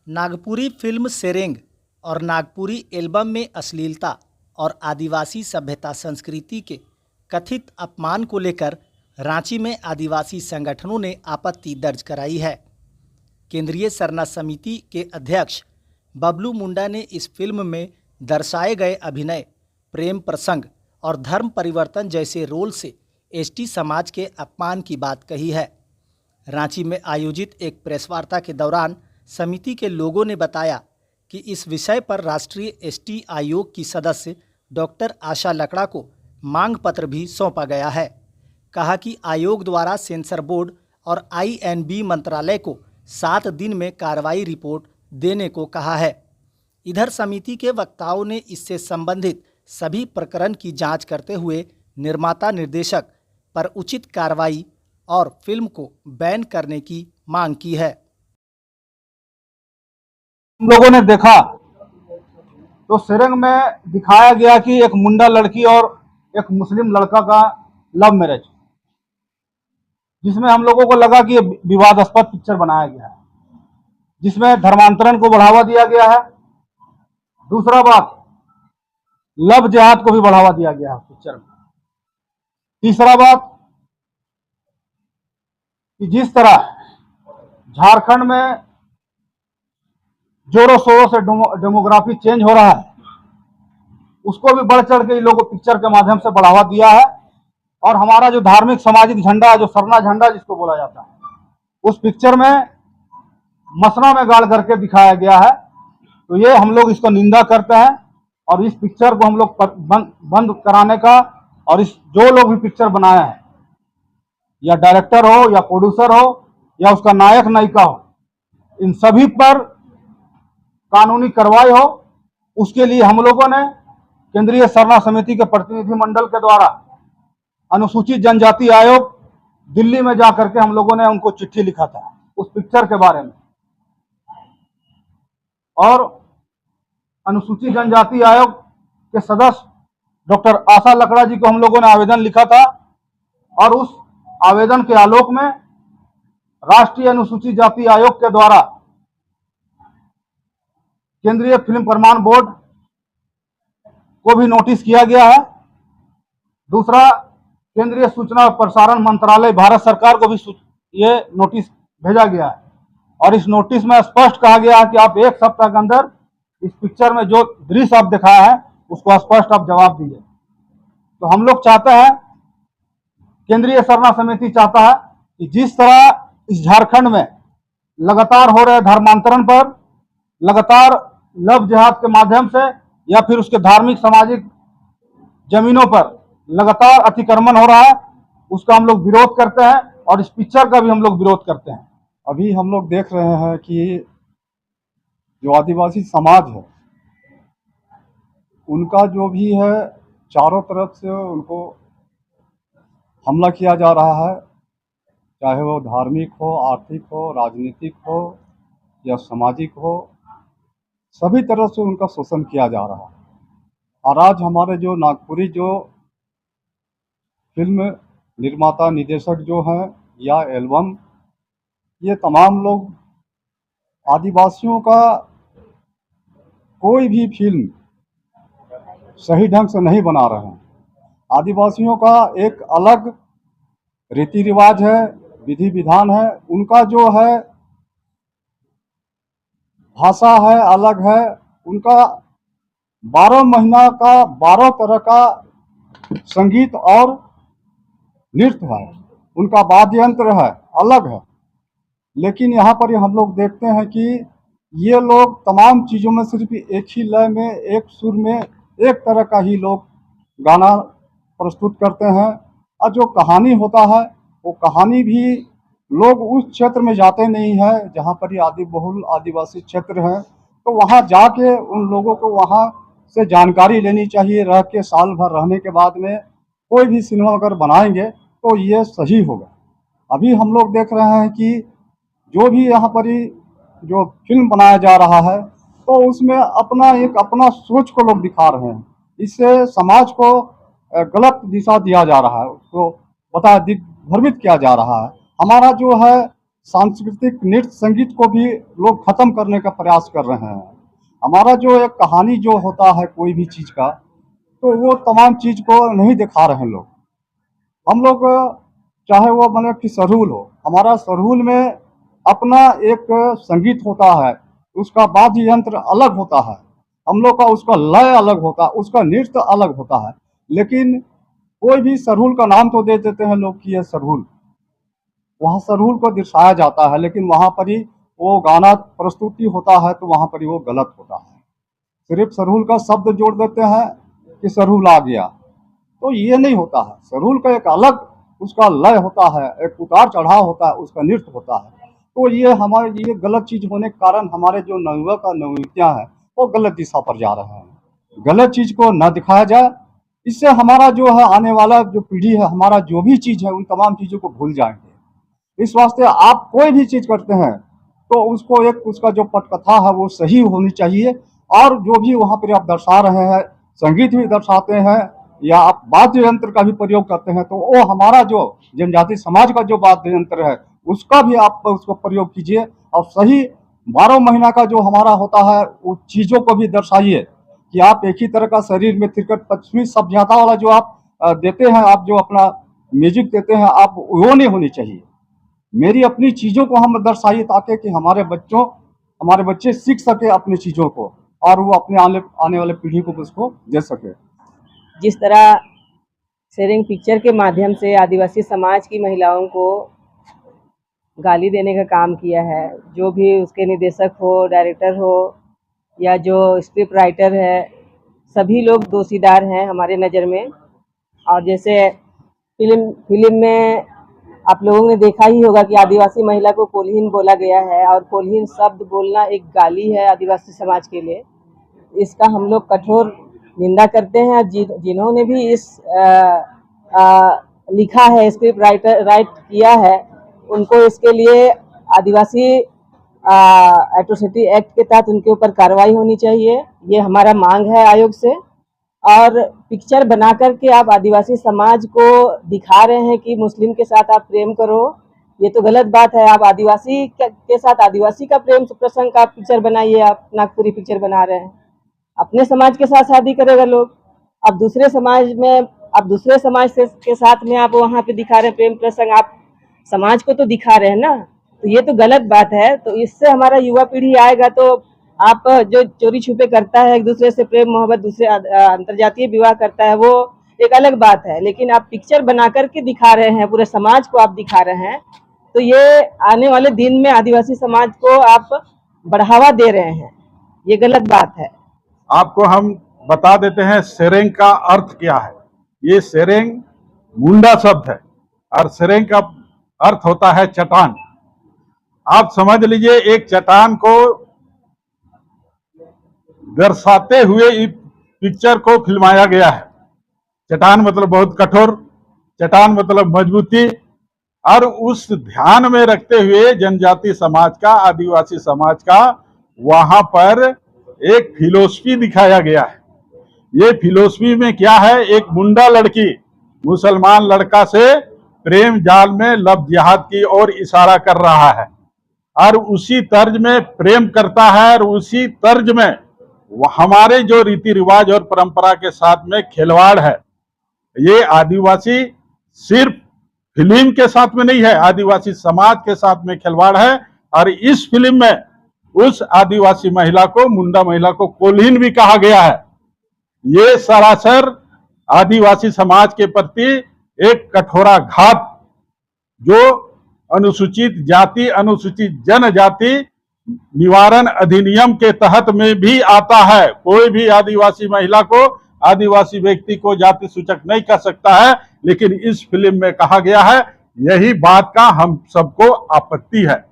Nagpuri film सेरेंग और Nagpuri album में अश्लीलता और आदिवासी सभ्यता संस्कृति के कथित अपमान को लेकर रांची में आदिवासी संगठनों ने आपत्ति दर्ज कराई है। केंद्रीय सरना समिति के अध्यक्ष बबलू मुंडा ने इस फिल्म में दर्शाए गए अभिनय, प्रेम प्रसंग और धर्म परिवर्तन जैसे रोल से एसटी समाज के अपमान की बात कही है। रांची में आयोजित एक प्रेस वार्ता के दौरान समिति के लोगों ने बताया कि इस विषय पर राष्ट्रीय एसटी आयोग की सदस्य डॉक्टर आशा लकड़ा को मांग पत्र भी सौंपा गया है। कहा कि आयोग द्वारा सेंसर बोर्ड और आईएनबी मंत्रालय को 7 दिन में कार्रवाई रिपोर्ट देने को कहा है। इधर समिति के वक्ताओं ने इससे संबंधित सभी प्रकरण की जांच करते हुए निर्माता निर्देशक पर उचित कार्रवाई और फिल्म को बैन करने की मांग की है। हम लोगों ने देखा तो सेरेंग में दिखाया गया कि एक मुंडा लड़की और एक मुस्लिम लड़का का लव मैरिज, जिसमें हम लोगों को लगा कि विवादास्पद पिक्चर बनाया गया है, जिसमें धर्मांतरण को बढ़ावा दिया गया है। दूसरा बात, लव जिहाद को भी बढ़ावा दिया गया है पिक्चर में। तीसरा बात कि जिस तरह झारखंड में जोरों शोरों से डेमोग्राफी चेंज हो रहा है, उसको भी बढ़ चढ़ के इन लोगों पिक्चर के माध्यम से बढ़ावा दिया है। और हमारा जो धार्मिक सामाजिक झंडा है, जो सरना झंडा जिसको बोला जाता है, उस पिक्चर में मसना में गाड़ करके दिखाया गया है। तो ये हम लोग इसको निंदा करते हैं और इस पिक्चर को हम लोग बंद कराने का, और इस जो लोग भी पिक्चर बनाए हैं, या डायरेक्टर हो या प्रोड्यूसर हो या उसका नायक नायिका हो, इन सभी पर कानूनी कार्रवाई हो। उसके लिए हम लोगों ने केंद्रीय सरना समिति के प्रतिनिधि मंडल के द्वारा अनुसूचित जनजाति आयोग दिल्ली में जाकर के हम लोगों ने उनको चिट्ठी लिखा था उस पिक्चर के बारे में। और अनुसूचित जनजाति आयोग के सदस्य डॉक्टर आशा लकड़ा जी को हम लोगों ने आवेदन लिखा था, और उस आवेदन के आलोक में राष्ट्रीय अनुसूचित जाति आयोग के द्वारा केंद्रीय फिल्म प्रमाण बोर्ड को भी नोटिस किया गया है। दूसरा, केंद्रीय सूचना और प्रसारण मंत्रालय भारत सरकार को भी ये नोटिस भेजा गया है, और इस नोटिस में स्पष्ट कहा गया है कि आप 1 सप्ताह के अंदर इस पिक्चर में जो दृश्य आप दिखाया है उसको स्पष्ट आप जवाब दीजिए। तो हम लोग चाहते हैं, केंद्रीय सरना समिति चाहता है कि जिस तरह इस झारखंड में लगातार हो रहे धर्मांतरण पर, लगातार लव जिहाद के माध्यम से या फिर उसके धार्मिक सामाजिक जमीनों पर लगातार अतिक्रमण हो रहा है, उसका हम लोग विरोध करते हैं और इस पिक्चर का भी हम लोग विरोध करते हैं। अभी हम लोग देख रहे हैं कि जो आदिवासी समाज है, उनका जो भी है, चारों तरफ से उनको हमला किया जा रहा है, चाहे वो धार्मिक हो, आर्थिक हो, राजनीतिक हो या सामाजिक हो, सभी तरह से उनका शोषण किया जा रहा है। और आज हमारे जो नागपुरी जो फिल्म निर्माता निर्देशक जो हैं या एल्बम, ये तमाम लोग आदिवासियों का कोई भी फिल्म सही ढंग से नहीं बना रहे हैं। आदिवासियों का एक अलग रीति रिवाज है, विधि विधान है, उनका जो है भाषा है, अलग है। उनका 12 महीना का 12 तरह का संगीत और नृत्य है, उनका वाद्य यंत्र है, अलग है। लेकिन यहाँ पर हम लोग देखते हैं कि ये लोग तमाम चीज़ों में सिर्फ एक ही लय में, एक सुर में, एक तरह का ही लोग गाना प्रस्तुत करते हैं। और जो कहानी होता है, वो कहानी भी लोग उस क्षेत्र में जाते नहीं है जहाँ पर ये आदि बहुल आदिवासी क्षेत्र है। तो वहाँ जाके उन लोगों को वहाँ से जानकारी लेनी चाहिए। रह के साल भर रहने के बाद में कोई भी सिनेमा अगर बनाएंगे तो ये सही होगा। अभी हम लोग देख रहे हैं कि जो भी यहाँ पर जो फिल्म बनाया जा रहा है, तो उसमें अपना सोच को लोग दिखा रहे हैं। इससे समाज को गलत दिशा दिया जा रहा है, उसको भ्रमित किया जा रहा है। हमारा जो है सांस्कृतिक नृत्य संगीत को भी लोग खत्म करने का प्रयास कर रहे हैं। हमारा जो एक कहानी जो होता है कोई भी चीज का, तो वो तमाम चीज को नहीं दिखा रहे हैं लोग। हम लोग चाहे वो मतलब कि सरहुल हो, हमारा सरहुल में अपना एक संगीत होता है, उसका वाद्य यंत्र अलग होता है, हम लोग का उसका लय अलग होता है, उसका नृत्य अलग होता है। लेकिन कोई भी सरहुल का नाम तो दे देते हैं लोग कि यह सरहुल, वहाँ सरहुल को दर्शाया जाता है, लेकिन वहाँ पर ही वो गाना प्रस्तुति होता है तो वहाँ पर ही वो गलत होता है। सिर्फ सरहुल का शब्द जोड़ देते हैं कि सरहुल आ गया, तो ये नहीं होता है। सरहुल का एक अलग उसका लय होता है, एक उतार चढ़ाव होता है, उसका नृत्य होता है। तो ये हमारे ये गलत चीज होने के कारण हमारे जो नवयुवक और नवयुवतियाँ हैं वो गलत दिशा पर जा रहे हैं। गलत चीज को न दिखाया जाए, इससे हमारा जो है आने वाला जो पीढ़ी है, हमारा जो भी चीज है उन तमाम चीजों को भूल जाएंगे। इस वास्ते आप कोई भी चीज करते हैं तो उसको एक उसका जो पटकथा है वो सही होनी चाहिए, और जो भी वहाँ पर आप दर्शा रहे हैं, संगीत भी दर्शाते हैं या आप वाद्य यंत्र का भी प्रयोग करते हैं, तो वो हमारा जो जनजाति समाज का जो वाद्य यंत्र है उसका भी आप उसको प्रयोग कीजिए, और सही 12 महीना का जो हमारा होता है उस चीजों को भी दर्शाइए कि आप एक ही तरह का शरीर में तिरकट पश्चिमी सभ्यता वाला जो आप देते हैं, आप जो अपना म्यूजिक देते हैं, आप वो नहीं होनी चाहिए। मेरी अपनी चीजों को हम दर्शाइए ताकि कि हमारे बच्चे सीख सके अपनी चीजों को, और वो अपने आने वाले पीढ़ी को उसको दे सके। जिस तरह सेरेंग पिक्चर के माध्यम से आदिवासी समाज की महिलाओं को गाली देने का काम किया है, जो भी उसके निर्देशक हो, डायरेक्टर हो या जो स्क्रिप्ट राइटर है, सभी लोग दोषीदार हैं हमारे नज़र में। और जैसे फिल्म में आप लोगों ने देखा ही होगा कि आदिवासी महिला को कोल्हीन बोला गया है, और कोल्हीन शब्द बोलना एक गाली है आदिवासी समाज के लिए। इसका हम लोग कठोर निंदा करते हैं। जिन्होंने भी इस लिखा है, स्क्रिप्ट राइट किया है, उनको इसके लिए आदिवासी एट्रोसिटी एक्ट के तहत उनके ऊपर कार्रवाई होनी चाहिए। ये हमारा मांग है आयोग से। और पिक्चर बना करके आप आदिवासी समाज को दिखा रहे हैं कि मुस्लिम के साथ आप प्रेम करो, ये तो गलत बात है। आप आदिवासी के साथ आदिवासी का प्रेम प्रसंग का पिक्चर बनाइए। आप नागपुरी पिक्चर बना रहे हैं, अपने समाज के साथ शादी करेगा लोग, अब दूसरे समाज के साथ में आप वहाँ पे दिखा रहे हैं प्रेम प्रसंग, आप समाज को तो दिखा रहे हैं ना, तो ये तो गलत बात है। तो इससे हमारा युवा पीढ़ी आएगा तो आप जो चोरी छुपे करता है, एक दूसरे से प्रेम मोहब्बत, दूसरे अंतर्जातीय विवाह करता है, वो एक अलग बात है। लेकिन आप पिक्चर बना करके दिखा रहे हैं, पूरे समाज को आप दिखा रहे हैं, तो ये आने वाले दिन में आदिवासी समाज को आप बढ़ावा दे रहे हैं, ये गलत बात है। आपको हम बता देते हैं सेरेंग का अर्थ क्या है। ये सेरेंग मुंडा शब्द है और सेरेंग का अर्थ होता है चट्टान। आप समझ लीजिए एक चट्टान को दर्शाते हुए इस पिक्चर को फिल्माया गया है। चट्टान मतलब बहुत कठोर, चट्टान मतलब मजबूती, और उस ध्यान में रखते हुए जनजाति समाज का, आदिवासी समाज का वहां पर एक फिलोसफी दिखाया गया है। ये फिलोसफी में क्या है, एक मुंडा लड़की मुसलमान लड़का से प्रेम जाल में लव जिहाद की ओर इशारा कर रहा है, और उसी तर्ज में प्रेम करता है, और उसी तर्ज में हमारे जो रीति रिवाज और परंपरा के साथ में खिलवाड़ है। ये आदिवासी सिर्फ फिल्म के साथ में नहीं है, आदिवासी समाज के साथ में खिलवाड़ है। और इस फिल्म में उस आदिवासी महिला को, मुंडा महिला को कोल्हीन भी कहा गया है। ये सरासर आदिवासी समाज के प्रति एक कठोराघात, जो अनुसूचित जाति, अनुसूचित जनजाति निवारण अधिनियम के तहत में भी आता है। कोई भी आदिवासी महिला को, आदिवासी व्यक्ति को जाति सूचक नहीं कर सकता है, लेकिन इस फिल्म में कहा गया है। यही बात का हम सबको आपत्ति है।